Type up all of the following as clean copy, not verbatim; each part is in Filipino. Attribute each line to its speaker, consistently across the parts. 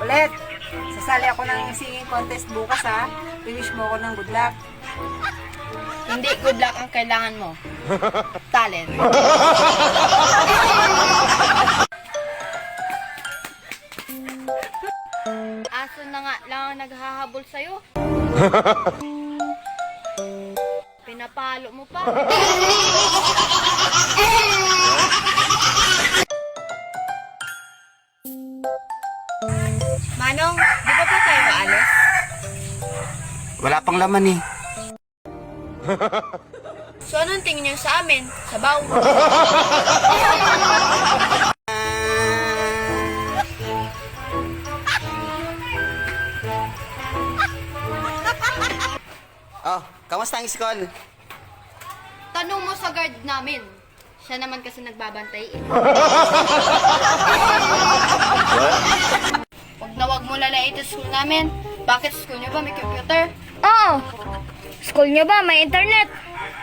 Speaker 1: Ulit, sasali ako ng singing contest bukas ha. I-wish mo ako ng good luck.
Speaker 2: Hindi good luck ang kailangan mo. Talent. Aso na nga lang ang naghahabol sa'yo. Pinapalo mo pa. Manong, di ba pa tayo maalis?
Speaker 3: Wala pang laman eh.
Speaker 2: So anong tingin niyo sa amin? Sabaw.
Speaker 3: Oh, kamusta ang school?
Speaker 2: Tanong mo sa guard namin. Siya naman kasi nagbabantay eh. Wag mo lalait sa school namin. Bakit school niyo ba may computer?
Speaker 4: Oo. School niyo ba may internet?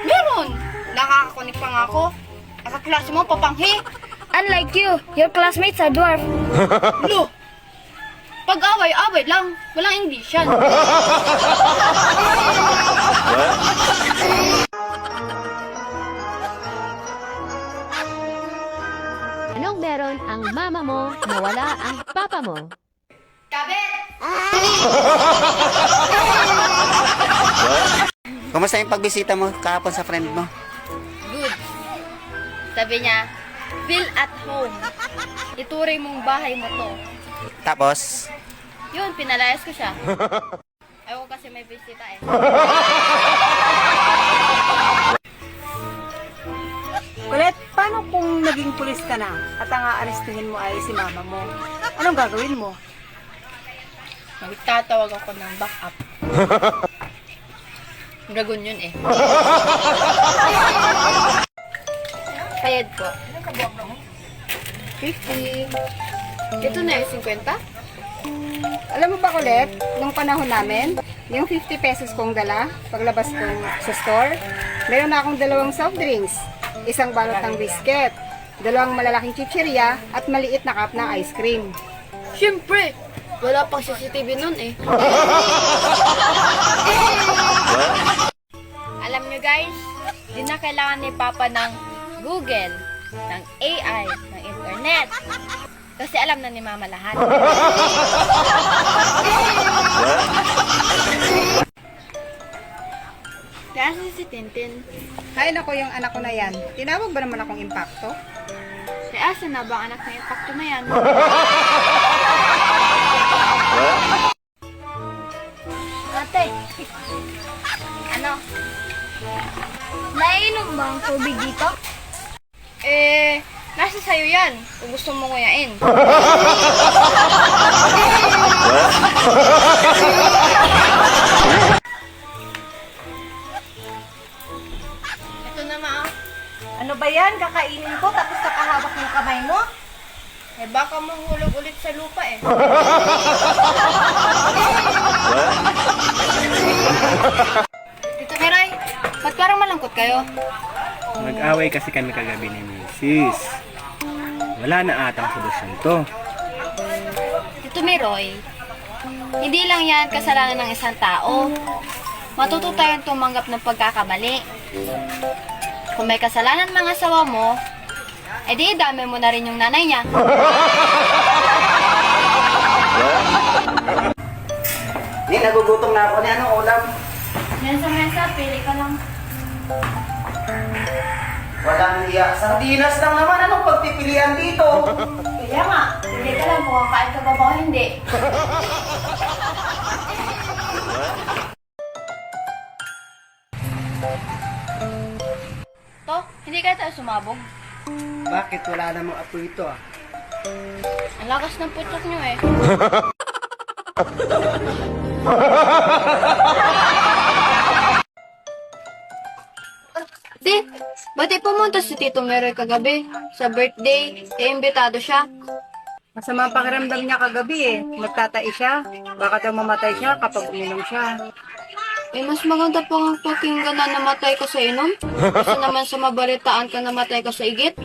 Speaker 2: Meron! Nakakakunik pa nga ako. Ang kaklase mo, papanghi.
Speaker 4: Unlike you, your classmates are dwarf.
Speaker 2: Lo! Pag-away-away lang. Walang English yan.
Speaker 5: Anong meron ang mama mo na wala ang papa mo?
Speaker 2: Kabit!
Speaker 3: Kamusta yung pagbisita mo kahapon sa friend mo?
Speaker 2: Good. Sabi niya, feel at home. Ituring mong bahay mo to.
Speaker 3: Tapos,
Speaker 2: Yun, pinalayas ko siya. Ayaw ko kasi may bisita eh.
Speaker 1: Ulit, paano kung naging pulis ka na at ang aarestuhin mo ay si mama mo? Anong gagawin mo?
Speaker 2: Magtatawag ako ng backup. Dragon yun eh. Bayad po. 50. Ito na yung 50?
Speaker 1: Alam mo ba ulit, nung panahon namin, yung 50 pesos kong dala, paglabas ko sa store, meron na akong 2 soft drinks, 1 balot ng biscuit, 2 malalaking chichirya, at maliit na cup ng ice cream.
Speaker 2: Siyempre! Wala pang CCTV nun eh. Alam nyo guys, di na kailangan ni Papa ng Google, ng AI, ng Internet. Kasi alam na ni Mama lahat. Kasi si Tintin,
Speaker 1: Hay nako yung anak ko na yan, tinawag ba naman akong impacto?
Speaker 2: kaya asa na ba ang anak na impacto na yan?
Speaker 4: Ate,
Speaker 2: Ano?
Speaker 4: naiinom ba ang tubig dito?
Speaker 2: Nasa sayo yan, kung gusto mo nguyain. Ito na ma.
Speaker 1: Ano ba yan? Kakainin ko tapos nakahawak yung kamay mo?
Speaker 2: Eh baka mahulog ulit sa lupa eh. Tito Miray, ba't parang malangkot kayo?
Speaker 6: Nag-away kasi kami kagabi ni Mrs. Wala na atang solusyon to.
Speaker 2: Tito Miroy, hindi lang yan kasalanan ng isang tao. Matuto tayong tumanggap ng pagkakamali. Kung may kasalanan mga asawa mo, edi dami mo na rin yung nanay niya.
Speaker 3: Ni, nagugutom na ako. Ni, anong ulam?
Speaker 2: Mensa, pili ka lang.
Speaker 3: Walang iya. Sardinas lang naman. Anong pagpipilian dito?
Speaker 2: Kaya nga, pili ka lang kung kakain ka ba o hindi. To, hindi kaya tayo sumabog.
Speaker 6: Bakit wala namang apoy ito ah?
Speaker 2: Ang lakas ng putok nyo eh. Di, ba't pumunta si Tito Meroy kagabi? Sa birthday, imbitado siya.
Speaker 1: Masama ang pakiramdam niya kagabi eh. Magtatai siya. Baka daw mamatay siya kapag uminom siya.
Speaker 2: Eh, mas maganda pa nga pakinggan na namatay ka sa inom. Kasi naman sa mabalitaan ka namatay ka sa igit.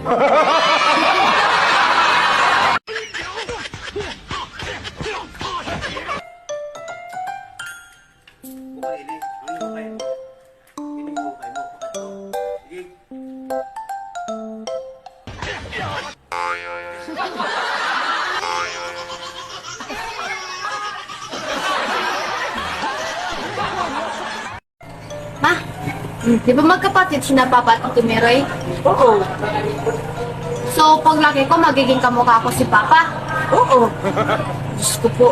Speaker 2: Di ba magkapatid sina Papa at Tito Meroy?
Speaker 3: Oo.
Speaker 2: So, paglaki ko, magiging kamukha ko si Papa?
Speaker 3: Oo.
Speaker 2: Diyos ko po.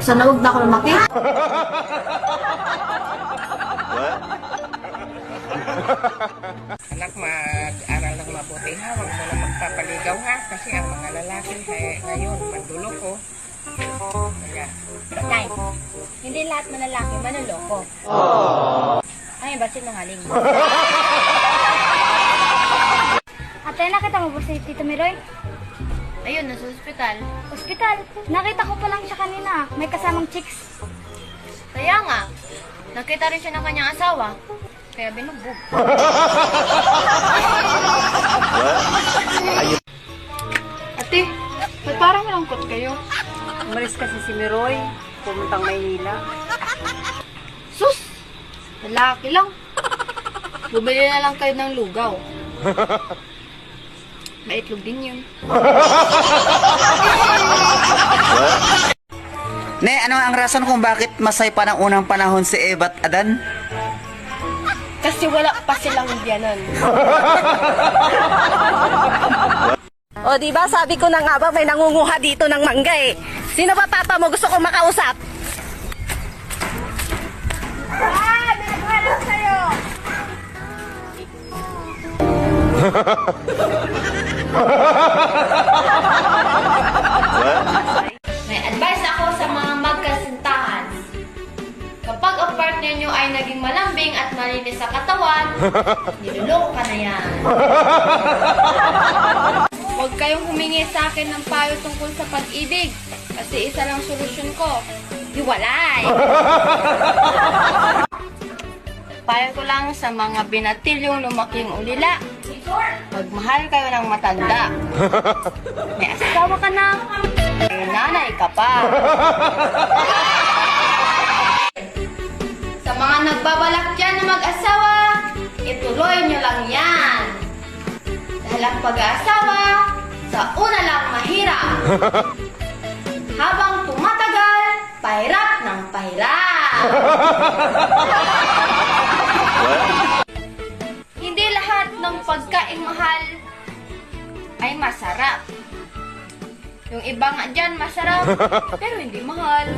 Speaker 2: Sana huwag na ako lumaki.
Speaker 7: Anak, mag-aral ng mabuti ha. Huwag mo na magpapaligaw ha. Kasi ang mga lalaki ngayon, mandulo ko. Kaya,
Speaker 4: Nay, hindi lahat ng lalaki manloloko. Ay, ba't sinungaling? Ate, nakita mo ba si Tito Miroy?
Speaker 2: Ayun, nasa ospital.
Speaker 4: Hospital. Nakita ko pa lang siya kanina. May kasamang chicks.
Speaker 2: Kaya nga, nakita rin siya ng kanyang asawa. Kaya binugbog. Ate, ba't parang malungkot kayo?
Speaker 1: Umalis kasi si Miroy, pumuntang Maynila.
Speaker 2: Sus! Lalaki lang. Bumili na lang kayo ng lugaw. Maitlog din yun.
Speaker 3: Ne, ano ang rason kung bakit masay pa ng unang panahon si Eva at Adan?
Speaker 2: Kasi wala pa silang biyanan.
Speaker 8: O, di ba sabi ko na nga ba may nangunguha dito ng mangga eh. Sino ba papa mo gusto kong makausap?
Speaker 2: May advice ako sa mga magkasintahan. Kapag ang partner nyo ay naging malambing at malinis sa katawan, niloloko ka na yan. Huwag kayong humingi sa akin ng payo tungkol sa pag-ibig. Kasi isa lang solusyon ko. Hiwalay! Payo ko lang sa mga binatilyong lumaking ulila. Magmahal kayo ng matanda. May asawa ka na. May nanay ka pa. Sa mga nagbabalak dyan na mag-asawa, ituloy nyo lang yan. Dahil ang pag-aasawa, sa una lang mahirap. Habang tumatagal, pahirap ng pahirap. Hindi lahat ng pagkain mahal ay masarap. Yung iba nga dyan masarap, pero hindi mahal.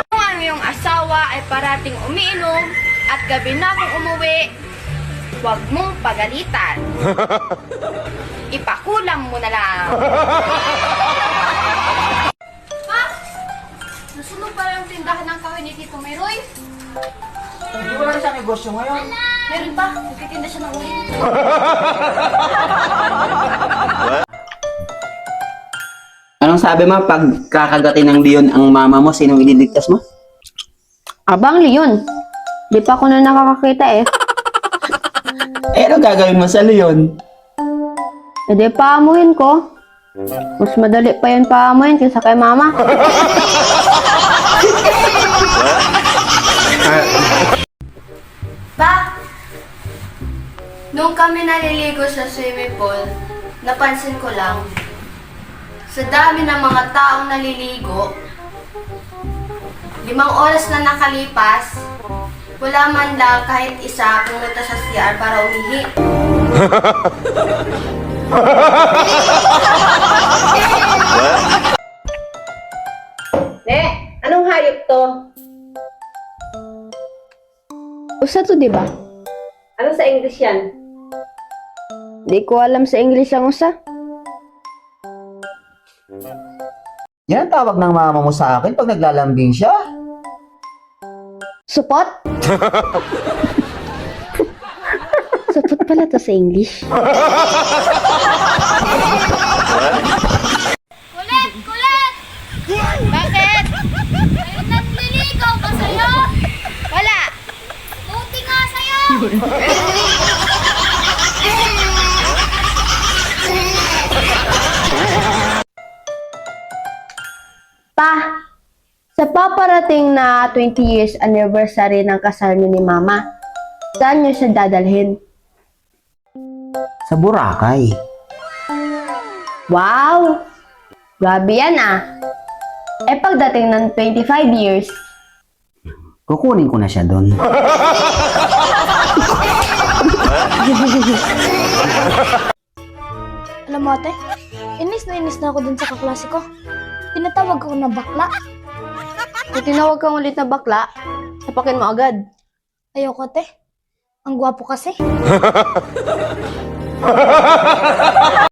Speaker 2: Kung ang iyong asawa ay parating umiinom at gabi na kung umuwi, huwag mong pagalitan. Ipakulam mo na lang. Ha? Nasunog pa lang tindahan ng kahoy ni Tito Meroy?
Speaker 3: Hindi wala siyang negosyo ngayon.
Speaker 2: Meron pa, nagtitinda siya ng uling.
Speaker 3: Anong sabi mo pag kakagatin ng leon ang mama mo, sinong ililigtas mo?
Speaker 5: Abang Leon. Di pa ako na nakakakita eh.
Speaker 3: Eh, ano gagawin mo sa leon?
Speaker 5: E di paamuhin ko. Mas madali pa yun paamuhin kaysa kay mama.
Speaker 2: Pa, nung kami naliligo sa swimming pool, napansin ko lang, sa dami ng mga taong naliligo, 5 oras na nakalipas, wala man lang kahit isa pumunta sa CR para umihi.
Speaker 8: Anong hayop to?
Speaker 5: Usa to, di ba?
Speaker 8: Ano sa English yan?
Speaker 5: Di ko alam sa English ang usa.
Speaker 3: Yan ang tawag ng mama mo sa akin pag naglalambing siya.
Speaker 5: Supot? Supot pala to sa English.
Speaker 4: Kulit! Kulit!
Speaker 2: Bakit?
Speaker 4: May nagliligaw ba sa'yo?
Speaker 2: Wala!
Speaker 4: Buti nga sa'yo!
Speaker 5: Pa, sa paparating na 20 years anniversary ng kasal niyo ni Mama, saan niyo siya dadalhin?
Speaker 3: Sa Boracay.
Speaker 5: Wow! Grabe yan ah! Eh pagdating ng 25 years,
Speaker 3: kukunin ko na siya doon.
Speaker 4: Alam mo ate, inis na ako dun sa kaklase ko. Tinatawag ako na bakla.
Speaker 5: Kung tinawag kang ulit na bakla, sapakin mo agad.
Speaker 4: Ayoko ate. Ang gwapo kasi.